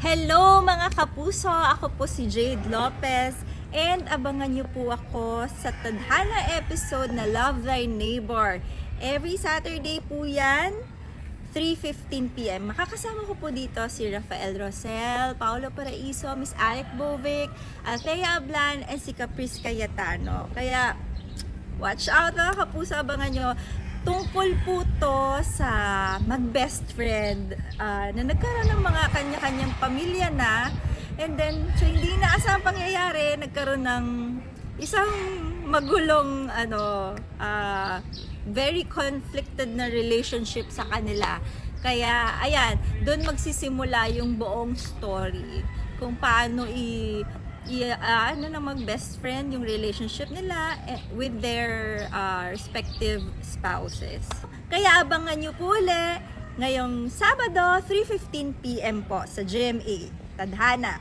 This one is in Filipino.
Hello mga kapuso! Ako po si Jade Lopez and abangan niyo po ako sa Tadhana episode na Love Thy Neighbor. Every Saturday po yan, 3:15 p.m. Makakasama ko po dito si Rafael Rosel, Paolo Paraiso, Miss Alec Bovic, Althea Ablan, and si Caprice Cayetano. Kaya watch out mga kapuso, abangan nyo. Tungkol po to sa mag-best friend na nagkaroon ng mga kanya-kanyang pamilya na, and then so hindi inaasahang pangyayari, nagkaroon ng isang magulong very conflicted na relationship sa kanila. Kaya ayan, doon magsisimula yung buong story kung paano mag-best friend yung relationship nila with their respective spouses. Kaya abangan nyo po ulit ngayong Sabado, 3:15 p.m. po sa GMA Tadhana.